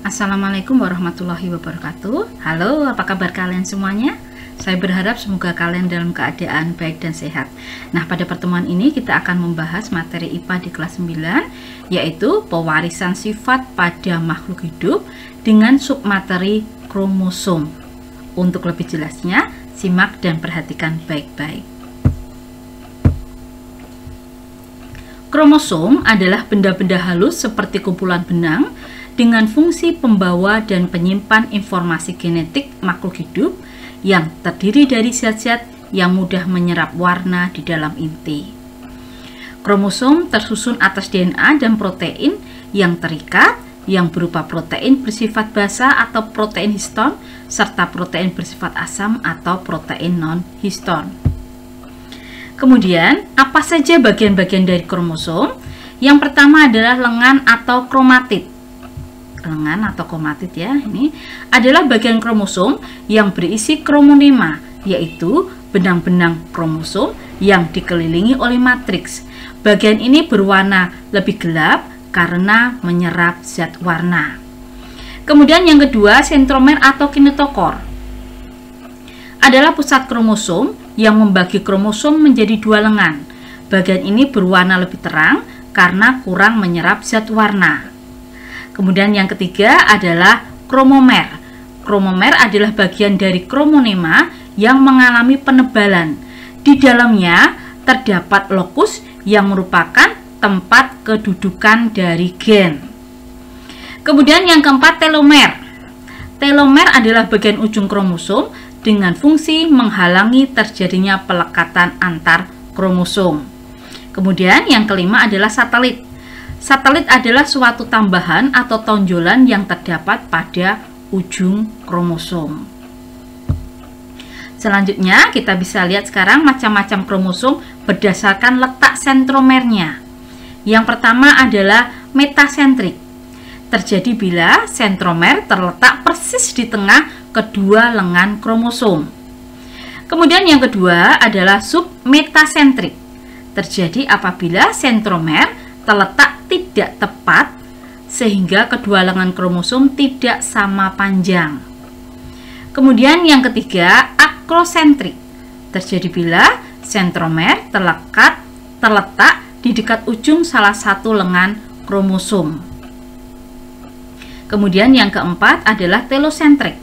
Assalamualaikum warahmatullahi wabarakatuh. Halo, apa kabar kalian semuanya? Saya berharap semoga kalian dalam keadaan baik dan sehat. Nah, pada pertemuan ini kita akan membahas materi IPA di kelas 9, yaitu pewarisan sifat pada makhluk hidup dengan submateri kromosom. Untuk lebih jelasnya, simak dan perhatikan baik-baik. Kromosom adalah benda-benda halus seperti kumpulan benang dengan fungsi pembawa dan penyimpan informasi genetik makhluk hidup yang terdiri dari zat-zat yang mudah menyerap warna di dalam inti. Kromosom tersusun atas DNA dan protein yang terikat, yang berupa protein bersifat basa atau protein histon, serta protein bersifat asam atau protein non-histon. Kemudian, apa saja bagian-bagian dari kromosom? Yang pertama adalah lengan atau kromatid. Lengan atau kromatid ya, ini adalah bagian kromosom yang berisi kromonema, yaitu benang-benang kromosom yang dikelilingi oleh matriks. Bagian ini berwarna lebih gelap karena menyerap zat warna. Kemudian yang kedua, sentromer atau kinetokor adalah pusat kromosom yang membagi kromosom menjadi dua lengan. Bagian ini berwarna lebih terang karena kurang menyerap zat warna. Kemudian yang ketiga adalah kromomer. Kromomer adalah bagian dari kromonema yang mengalami penebalan. Di dalamnya terdapat lokus yang merupakan tempat kedudukan dari gen. Kemudian yang keempat, telomer. Telomer adalah bagian ujung kromosom dengan fungsi menghalangi terjadinya pelekatan antar kromosom. Kemudian yang kelima adalah satelit. Satelit adalah suatu tambahan atau tonjolan yang terdapat pada ujung kromosom. Selanjutnya kita bisa lihat sekarang macam-macam kromosom berdasarkan letak sentromernya. Yang pertama adalah metasentrik. Terjadi bila sentromer terletak persis di tengah kedua lengan kromosom. Kemudian yang kedua adalah submetasentrik. Terjadi apabila sentromer terletak tidak tepat sehingga kedua lengan kromosom tidak sama panjang. Kemudian yang ketiga, akrosentrik. Terjadi bila sentromer terletak di dekat ujung salah satu lengan kromosom. Kemudian yang keempat adalah telosentrik,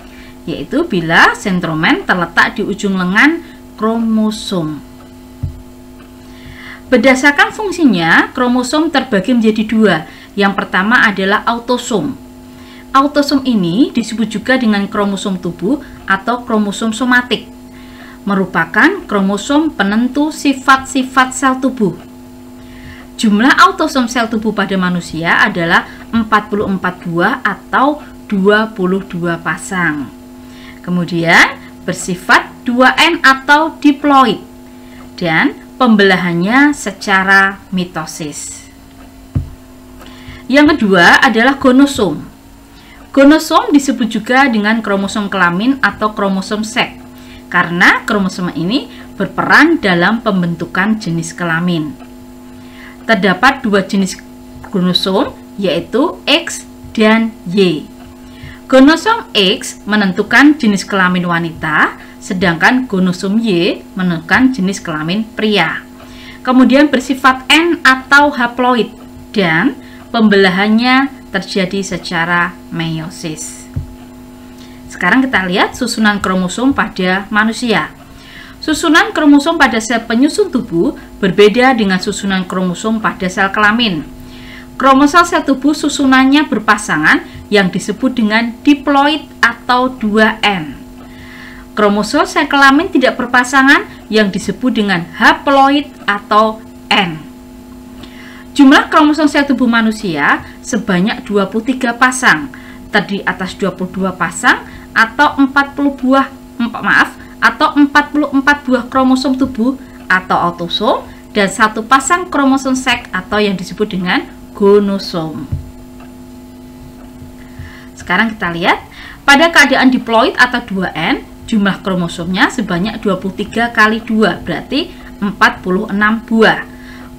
yaitu bila sentromer terletak di ujung lengan kromosom. Berdasarkan fungsinya, kromosom terbagi menjadi dua. Yang pertama adalah autosom. Autosom ini disebut juga dengan kromosom tubuh atau kromosom somatik, merupakan kromosom penentu sifat-sifat sel tubuh. Jumlah autosom sel tubuh pada manusia adalah 44 buah atau 22 pasang. Kemudian bersifat 2N atau diploid dan pembelahannya secara mitosis. Yang kedua adalah gonosom. Gonosom disebut juga dengan kromosom kelamin atau kromosom seks karena kromosom ini berperan dalam pembentukan jenis kelamin. Terdapat dua jenis gonosom, yaitu X dan Y. Gonosom X menentukan jenis kelamin wanita, sedangkan gonosom Y menentukan jenis kelamin pria. Kemudian bersifat N atau haploid dan pembelahannya terjadi secara meiosis. Sekarang kita lihat susunan kromosom pada manusia. Susunan kromosom pada sel penyusun tubuh berbeda dengan susunan kromosom pada sel kelamin. Kromosom sel tubuh susunannya berpasangan yang disebut dengan diploid atau 2N. Kromosom sel kelamin tidak berpasangan yang disebut dengan haploid atau N. Jumlah kromosom sel tubuh manusia sebanyak 23 pasang, terdiri atas 22 pasang atau 44 buah kromosom tubuh atau autosom dan satu pasang kromosom seks atau yang disebut dengan gonosom. Sekarang kita lihat pada keadaan diploid atau 2N, jumlah kromosomnya sebanyak 23 kali 2, berarti 46 buah.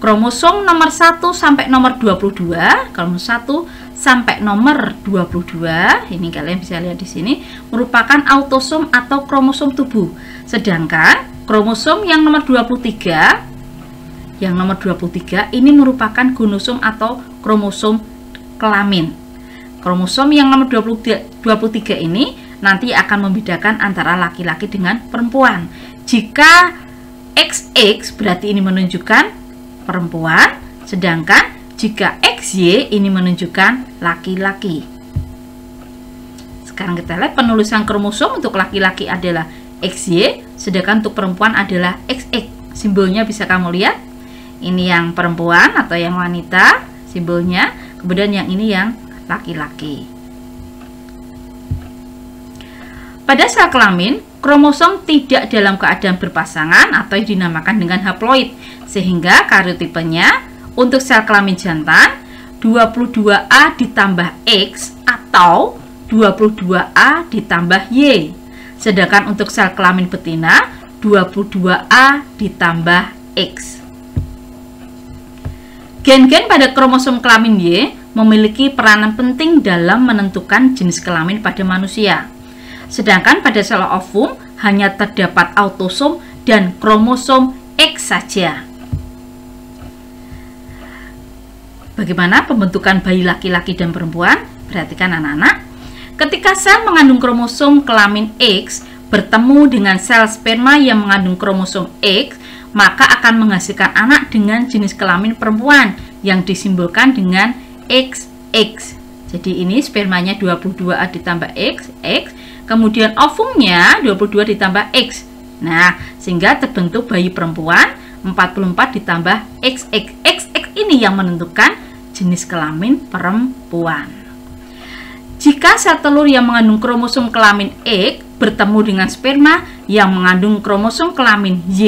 kromosom nomor 1 sampai nomor 22, kromosom 1 sampai nomor 22, ini kalian bisa lihat di sini, merupakan autosom atau kromosom tubuh. Sedangkan kromosom yang nomor 23, ini merupakan gonosom atau kromosom kelamin. Kromosom yang nomor 23 ini nanti akan membedakan antara laki-laki dengan perempuan. Jika XX berarti ini menunjukkan perempuan, sedangkan jika XY ini menunjukkan laki-laki. Sekarang kita lihat penulisan kromosom untuk laki-laki adalah XY, sedangkan untuk perempuan adalah XX. Simbolnya bisa kamu lihat. Ini yang perempuan atau yang wanita, simbolnya. Kemudian yang ini yang laki-laki. Pada sel kelamin, kromosom tidak dalam keadaan berpasangan atau dinamakan dengan haploid, sehingga kariotipenya untuk sel kelamin jantan 22A ditambah X atau 22A ditambah Y. Sedangkan untuk sel kelamin betina 22A ditambah X. Gen-gen pada kromosom kelamin Y memiliki peranan penting dalam menentukan jenis kelamin pada manusia. Sedangkan pada sel ovum hanya terdapat autosom dan kromosom X saja. Bagaimana pembentukan bayi laki-laki dan perempuan? Perhatikan anak-anak. Ketika sel mengandung kromosom kelamin X bertemu dengan sel sperma yang mengandung kromosom X, maka akan menghasilkan anak dengan jenis kelamin perempuan yang disimbolkan dengan XX. Jadi ini spermanya 22A ditambah X, kemudian ovumnya 22 ditambah X. Nah, sehingga terbentuk bayi perempuan 44 ditambah XX. XX ini yang menentukan jenis kelamin perempuan. Jika sel telur yang mengandung kromosom kelamin X bertemu dengan sperma yang mengandung kromosom kelamin Y,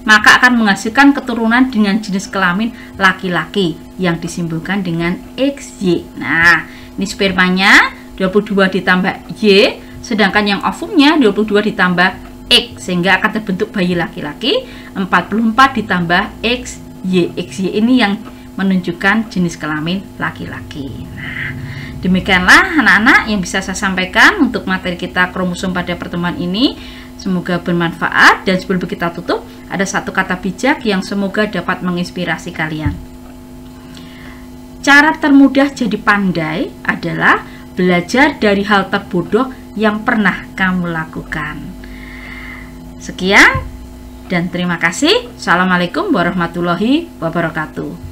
maka akan menghasilkan keturunan dengan jenis kelamin laki-laki yang disimbolkan dengan XY. Nah, ini spermanya 22 ditambah Y, sedangkan yang ovumnya 22 ditambah X, sehingga akan terbentuk bayi laki-laki 44 ditambah XY. XY ini yang menunjukkan jenis kelamin laki-laki. Nah, demikianlah anak-anak yang bisa saya sampaikan untuk materi kita kromosom pada pertemuan ini. Semoga bermanfaat, dan sebelum kita tutup, ada satu kata bijak yang semoga dapat menginspirasi kalian. Cara termudah jadi pandai adalah belajar dari hal terbodoh yang pernah kamu lakukan. Sekian dan terima kasih. Assalamualaikum warahmatullahi wabarakatuh.